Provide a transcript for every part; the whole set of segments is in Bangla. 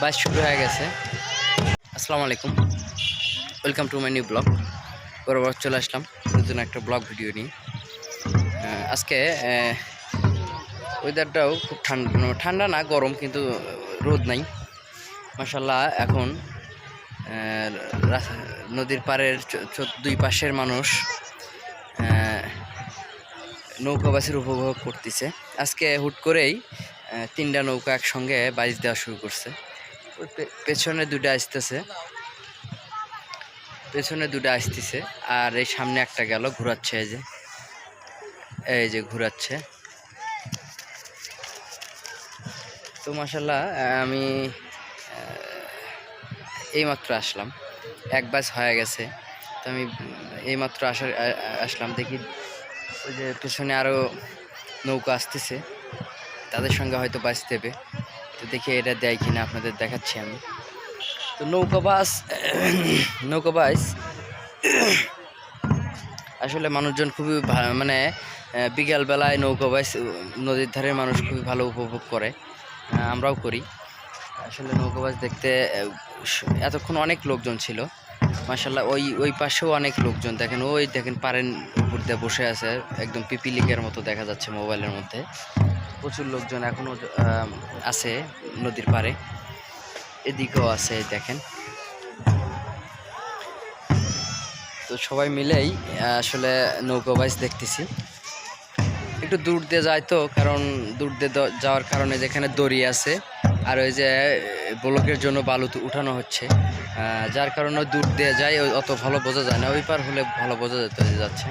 বাইচ শুরু হয়ে গেছে। আসসালামু আলাইকুম, welcome to my new blog. বরাবর চলে আসলাম নতুন একটা ব্লগ ভিডিও নিয়ে। আজকে ওয়েদারটাও খুব ঠান্ডা না, গরম, কিন্তু রোদ নাই মাশাল্লাহ। এখন নদীর পাড়ের দুই পাশের মানুষ নৌকাবাসের উপভোগ করতেছে। আজকে হুট করেই তিনটা নৌকা একসঙ্গে বাইচ দেওয়া শুরু করছে। পেছনে দুটো আসতেছে আর এই সামনে একটা গেল, ঘোরাচ্ছে। এই যে ঘোরাচ্ছে। তো মাশাল্লাহ, আমি এইমাত্র আসলাম, এক বাইচ হয়ে গেছে। তো আমি এইমাত্র আসলাম, দেখি ওই যে পেছনে আরও নৌকা আসতেছে, তাদের সঙ্গে হয়তো বাইচ দেবে। তো দেখি এটা দেয় কিনা আপনাদের দেখাচ্ছি আমি। তো নৌকা বাইচ আসলে মানুষজন খুবই মানে বিকালবেলায় নৌকা বাইচ নদীর ধারে মানুষ খুবই ভালো উপভোগ করে, আমরাও করি। আসলে নৌকা বাইচ দেখতে এতক্ষণ অনেক লোকজন ছিল মাশাল্লাহ। ওই পাশেও অনেক লোকজন, দেখেন পারেন উপর দিয়ে বসে আছে, একদম পিপিলিকের মতো দেখা যাচ্ছে মোবাইলের মধ্যে। প্রচুর লোকজন এখনও আছে নদীর পাড়ে, এদিকেও আছে দেখেন। তো সবাই মিলেই আসলে নৌকা বাইচ দেখতেছি। একটু দূর দিয়ে যায়, তো কারণ দূর দিয়ে যাওয়ার কারণে যেখানে দড়ি আছে আর ওই যে ব্লকের জন্য বালু উঠানো হচ্ছে, যার কারণে দূর দিয়ে যায়, অত ভালো বোঝা যায় না। ওই পার হলে ভালো বোঝা যাচ্ছে।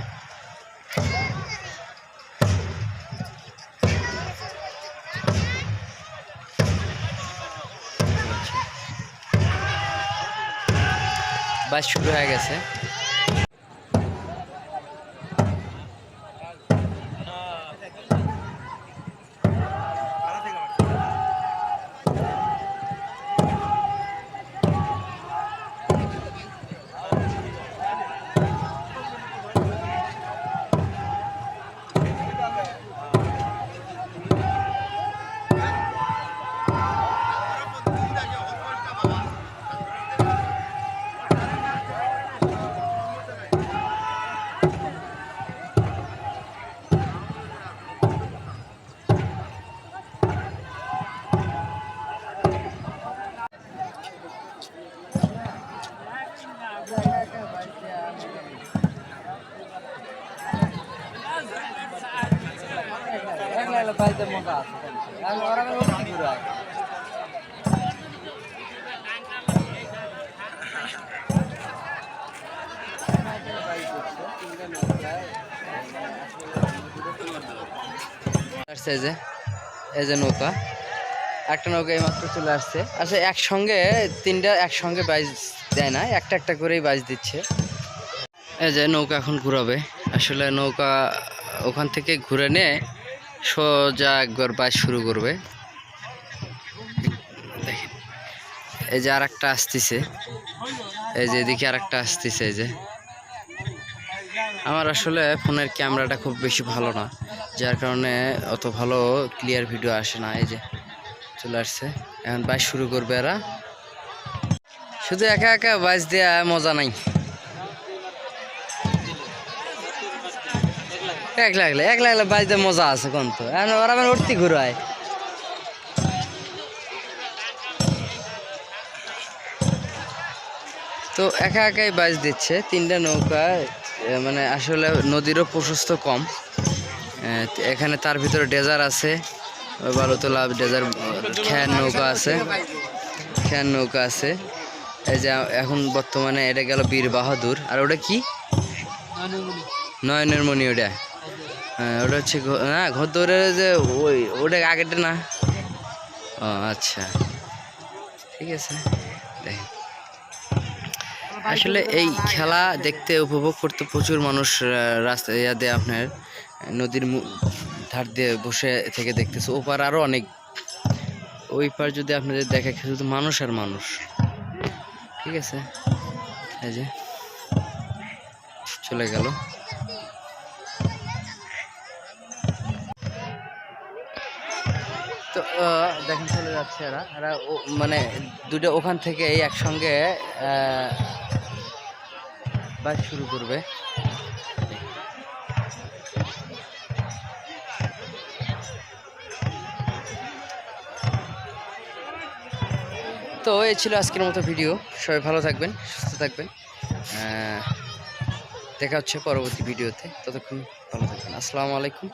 বাইচ শুরু হয়ে গেছে। এই যে নৌকা, একটা নৌকা এইমাত্র চলে আসছে। আচ্ছা, তিনটা একসঙ্গে বাইচ দেয় না, একটা একটা করেই বাইচ দিচ্ছে। এই যে নৌকা এখন ঘুরাবে। আসলে নৌকা ওখান থেকে ঘুরে নিয়ে সোজা একবার বাইচ শুরু করবে। দেখেন, এই যে আর একটা আসতেছে, এই যে এদিকে আর একটা আসতেছে। এই যে আমার আসলে ফোনের ক্যামেরাটা খুব বেশি ভালো না, যার কারণে অত ভালো ক্লিয়ার ভিডিও আসে না। এই যে চলে আসছে, এখন বাইচ শুরু করবে এরা। শুধু একা একা বাইচ দেওয়া মজা নাই, একলা একলা বাইচ দেওয়া মজা আছে কোন। তো এখন ওরা উঠতি ঘুরায়। তো একা একাই বাইচ দিচ্ছে তিনটা নৌকা। মানে আসলে নদীরও প্রশস্ত কম, এখানে তার ভিতরে ডেজার আছে, বালুতলা ডেজার, খ্যান নৌকা আছে। এই যে এখন বর্তমানে এটা গেল বীর বাহাদুর, আর ওটা কি নয়নের মণি, ওটা ওটা হচ্ছে না ঘোড়দৌড়ের যে ওটা আগেরটা না। ও আচ্ছা, ঠিক আছে। দেখেন, আসলে এই খেলা দেখতে উপভোগ করতে প্রচুর মানুষ রাস্তা দিয়ে আপনার নদীর ধার দিয়ে বসে থেকে দেখতেছে। ওপার আরও অনেক, ওই পার যদি আপনাদের দেখে শুধু মানুষ আর মানুষ। ঠিক আছে, এই যে চলে গেল। তো দেখেন চলে যাচ্ছে এরা এরা মানে দুটো ওখান থেকে একসঙ্গে বাস শুরু করবে। তো এই ছিল আজকের মতো ভিডিও। সবাই ভালো থাকবেন, সুস্থ থাকবেন। দেখা হচ্ছে পরবর্তী ভিডিওতে। ততক্ষণ ভালো থাকবেন। আসসালামু আলাইকুম।